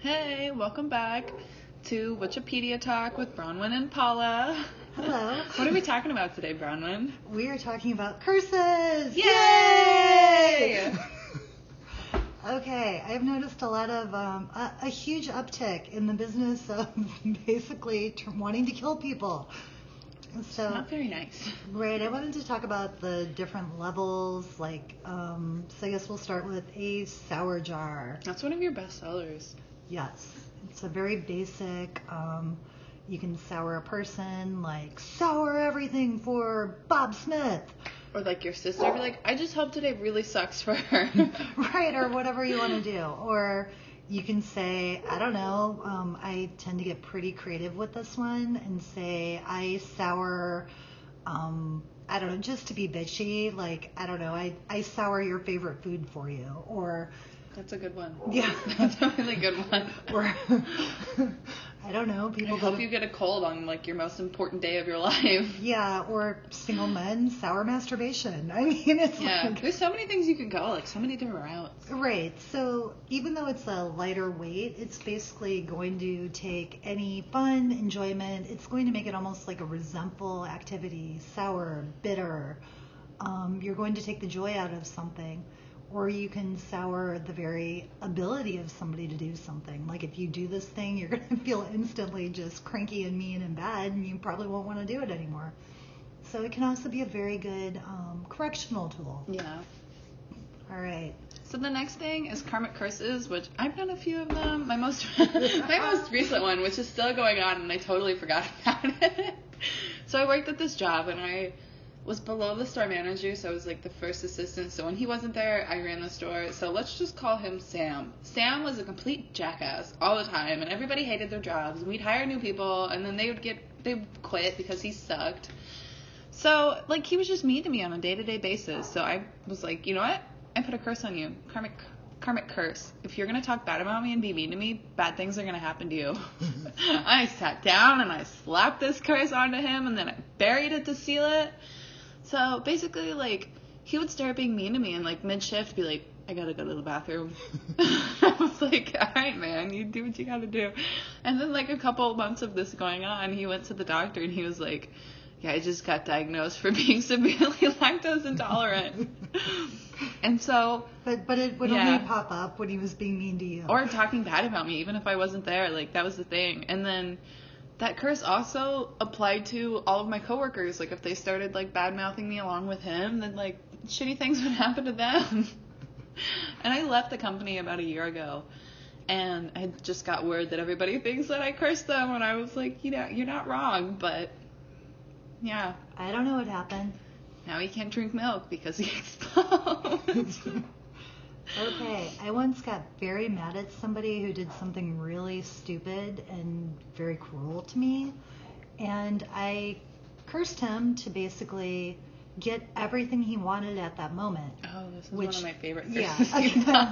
Hey, welcome back to Wikipedia Talk with Bronwyn and Paula. Hello. What are we talking about today, Bronwyn? We are talking about curses. Yay! Okay, I've noticed a lot of a huge uptick in the business of basically wanting to kill people. So Not very nice. Right, I wanted to talk about the different levels, so I guess we'll start with a sour jar. That's one of your best sellers. Yes, it's a very basic, you can sour a person, like sour everything for Bob Smith. Or like your sister, be like, I just hope today really sucks for her. Right, or whatever you want to do. Or you can say, I don't know, I tend to get pretty creative with this one and say, I sour, I don't know, just to be bitchy, like, I don't know, I sour your favorite food for you. Or That's a good one. Yeah. That's a really good one. Or I don't know, people I hope you get a cold on like your most important day of your life. Yeah, or single men, sour masturbation. I mean, it's like... There's so many things you can go, like so many different routes. Right, so even though it's a lighter weight, it's basically going to take any fun, enjoyment, it's going to make it almost like a resentful activity, sour, bitter. You're going to take the joy out of something. Or you can sour the very ability of somebody to do something. Like if you do this thing, you're going to feel instantly just cranky and mean and bad, and you probably won't want to do it anymore. So it can also be a very good correctional tool. Yeah. All right. So the next thing is karmic curses, which I've done a few of them. My most recent one, which is still going on, and I totally forgot about it. So I worked at this job, and I was below the store manager, so I was like the first assistant. So when he wasn't there, I ran the store. So let's just call him Sam. Sam was a complete jackass all the time, and everybody hated their jobs. And we'd hire new people, and then they'd quit because he sucked. So like he was just mean to me on a day-to-day basis. So I was like, you know what? I put a curse on you, karmic curse. If you're gonna talk bad about me and be mean to me, bad things are gonna happen to you. I sat down and I slapped this curse onto him, and then I buried it to seal it. So basically, like, he would start being mean to me and, like, mid-shift be like, I gotta go to the bathroom. I was like, all right, man, you do what you gotta do. And then, like, a couple months of this going on, he went to the doctor and he was like, yeah, I just got diagnosed for being severely lactose intolerant. And so... But it would only pop up when he was being mean to you. Or talking bad about me, even if I wasn't there. Like, that was the thing. And then... that curse also applied to all of my coworkers. Like, if they started, like, bad-mouthing me along with him, then, like, shitty things would happen to them. And I left the company about a year ago, and I just got word that everybody thinks that I cursed them, and I was like, you know, you're not wrong, but, yeah. I don't know what happened. Now he can't drink milk because he explodes. Okay, I once got very mad at somebody who did something really stupid and very cruel to me, and I cursed him to basically get everything he wanted at that moment. Oh, this is one of my favorite curses. Yeah,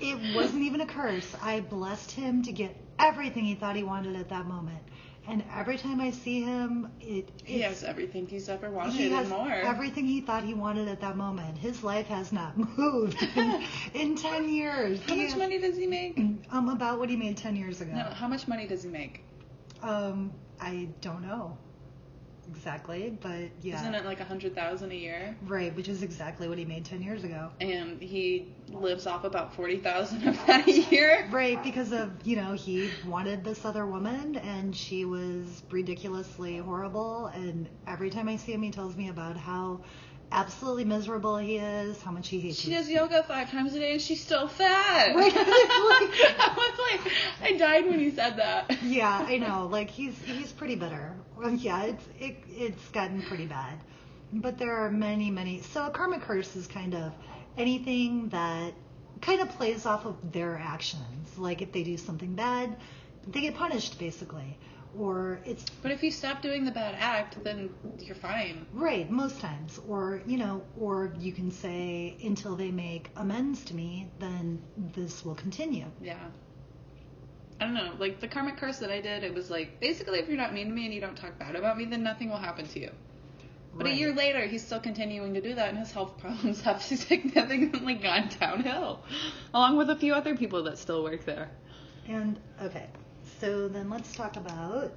it wasn't even a curse. I blessed him to get everything he thought he wanted at that moment. And every time I see him, he has everything he's ever wanted he has and more. Everything he thought he wanted at that moment. His life has not moved in 10 years. How much money does he make? About what he made 10 years ago. No, how much money does he make? I don't know exactly, but yeah. Isn't it like $100,000 a year? Right, which is exactly what he made 10 years ago. And he lives off about $40,000 of that a year? Right, because of, he wanted this other woman, and she was ridiculously horrible, and every time I see him, he tells me about how absolutely miserable he is, how much he hates She does yoga 5 times a day, and she's still fat. Right. I was like, I died when he said that. Yeah, I know. Like, he's pretty bitter. Well, yeah, it's gotten pretty bad. But there are many, many. So a karmic curse is kind of anything that kind of plays off of their actions. Like if they do something bad, they get punished, basically. Or it's... But if you stop doing the bad act, then you're fine. Right, most times. Or, or you can say, until they make amends to me, then this will continue. Yeah. I don't know, like the karmic curse that I did, it was like, basically if you're not mean to me and you don't talk bad about me, then nothing will happen to you. But Right. A year later, he's still continuing to do that, and his health problems have significantly gone downhill, along with a few other people that still work there. And, okay, so then let's talk about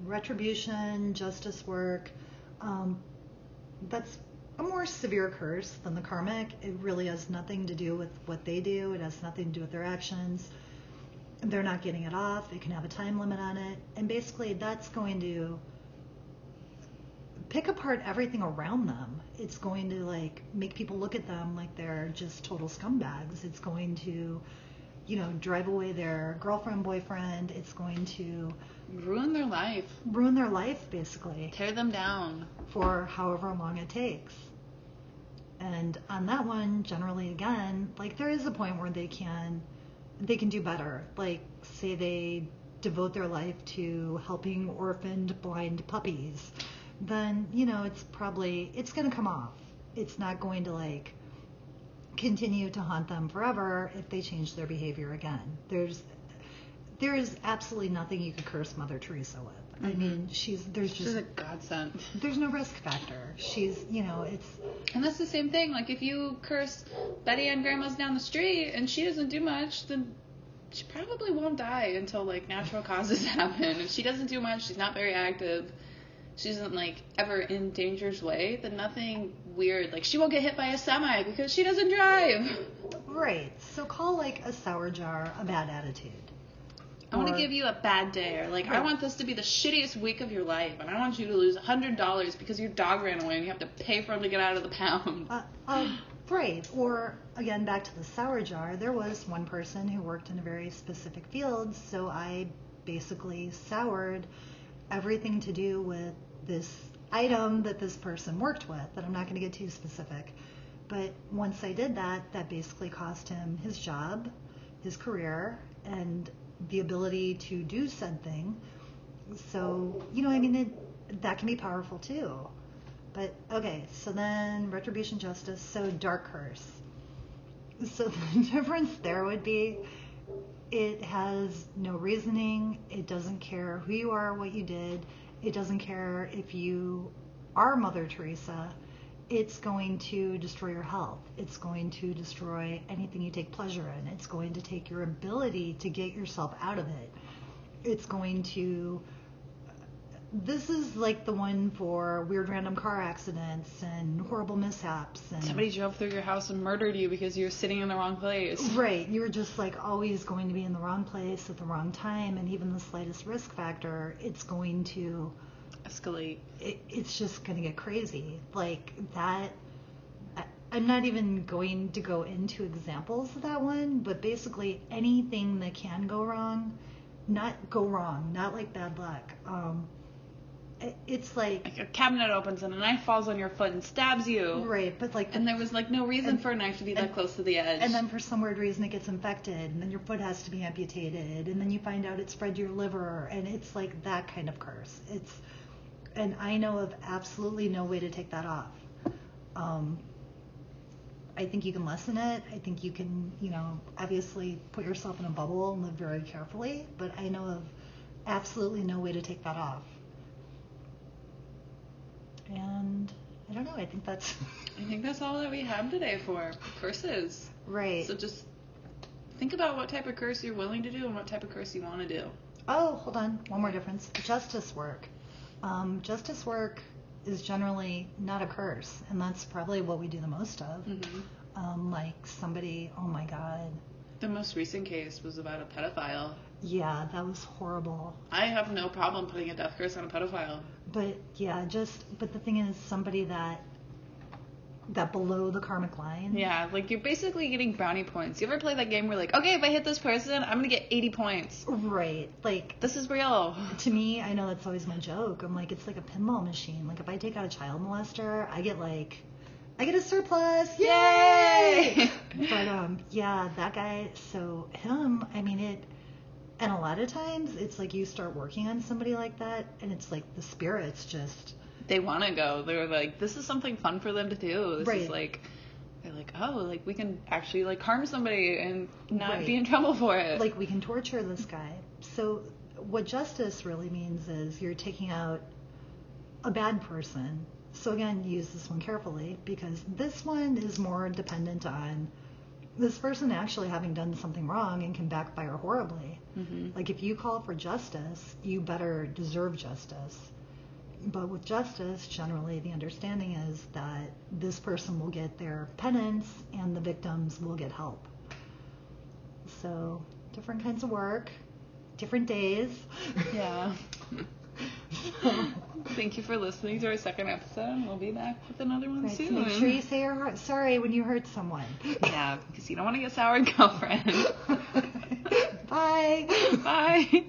retribution, justice work. That's a more severe curse than the karmic. It really has nothing to do with what they do. It has nothing to do with their actions. They're not getting it off. It can have a time limit on it. And basically that's going to pick apart everything around them. It's going to like make people look at them like they're just total scumbags. It's going to, you know, drive away their girlfriend, boyfriend. It's going to ruin their life. Ruin their life, basically. Tear them down. For however long it takes. And on that one, generally, again, like there is a point where they can do better. Like, say they devote their life to helping orphaned blind puppies, then, you know, it's going to come off. It's not going to like continue to haunt them forever if they change their behavior again. There is absolutely nothing you could curse Mother Teresa with. Mm-hmm. I mean, she's a godsend. There's no risk factor. She's, you know, it's... And that's the same thing. Like, if you curse Betty Ann Grandma's down the street and she doesn't do much, then she probably won't die until, like, natural causes happen. If she doesn't do much, she's not very active, she isn't, like, ever in danger's way, then nothing weird. Like, she won't get hit by a semi because she doesn't drive. Right. So call, like, a sour jar a bad attitude. I want to give you a bad day, or like, I want this to be the shittiest week of your life, and I want you to lose $100 because your dog ran away and you have to pay for him to get out of the pound. Right. Or, again, back to the sour jar, there was one person who worked in a very specific field, so I basically soured everything to do with this item that this person worked with, that I'm not going to get too specific. But once I did that, that basically cost him his job, his career, and the ability to do said thing. So, you know, I mean, that can be powerful too. But, okay, so then retribution, justice, so dark curse. So the difference there would be, it has no reasoning. It doesn't care who you are, what you did. It doesn't care if you are Mother Teresa. It's going to destroy your health. It's going to destroy anything you take pleasure in. It's going to take your ability to get yourself out of it. It's going to... This is like the one for weird random car accidents and horrible mishaps. And somebody drove through your house and murdered you because you were sitting in the wrong place. Right. You were just like always going to be in the wrong place at the wrong time, and even the slightest risk factor, it's going to... escalate. It's just going to get crazy. Like that, I'm not even going to go into examples of that one, but basically anything that can go wrong, not like bad luck. It's like a cabinet opens and a knife falls on your foot and stabs you. Right, but like... And there was like no reason for a knife to be that close to the edge. And then for some weird reason it gets infected, and then your foot has to be amputated, and then you find out it spread to your liver, and it's like that kind of curse. And I know of absolutely no way to take that off. I think you can lessen it. I think you can, you know, obviously put yourself in a bubble and live very carefully, but I know of absolutely no way to take that off. And I don't know, I think that's all that we have today for curses. Right. So just think about what type of curse you're willing to do and what type of curse you want to do. Oh, hold on. One more difference. Justice work. Justice work is generally not a curse, and that's probably what we do the most of. Mm-hmm. Like somebody, oh my God. The most recent case was about a pedophile. Yeah, that was horrible. I have no problem putting a death curse on a pedophile. But yeah, but the thing is, somebody that below the karmic line. Yeah, like you're basically getting brownie points. You ever play that game where like, okay, if I hit this person, I'm going to get 80 points. Right. Like, this is real. To me, I know that's always my joke. I'm like, it's like a pinball machine. Like if I take out a child molester, I get a surplus. Yay! But yeah, that guy, so him, I mean and a lot of times it's like you start working on somebody like that and it's like the spirits just... They want to go. They're like, this is something fun for them to do. This is like, they're like, oh, like we can actually like harm somebody and not be in trouble for it. Like we can torture this guy. So what justice really means is you're taking out a bad person. So again, use this one carefully because this one is more dependent on this person actually having done something wrong and can backfire horribly. Mm-hmm. Like if you call for justice, you better deserve justice. But with justice, generally the understanding is that this person will get their penance and the victims will get help. So different kinds of work, different days. Yeah. So, thank you for listening to our second episode. We'll be back with another one right, soon. so make sure you say you're sorry when you hurt someone. Yeah, because you don't want to get sour girlfriend. Bye. Bye.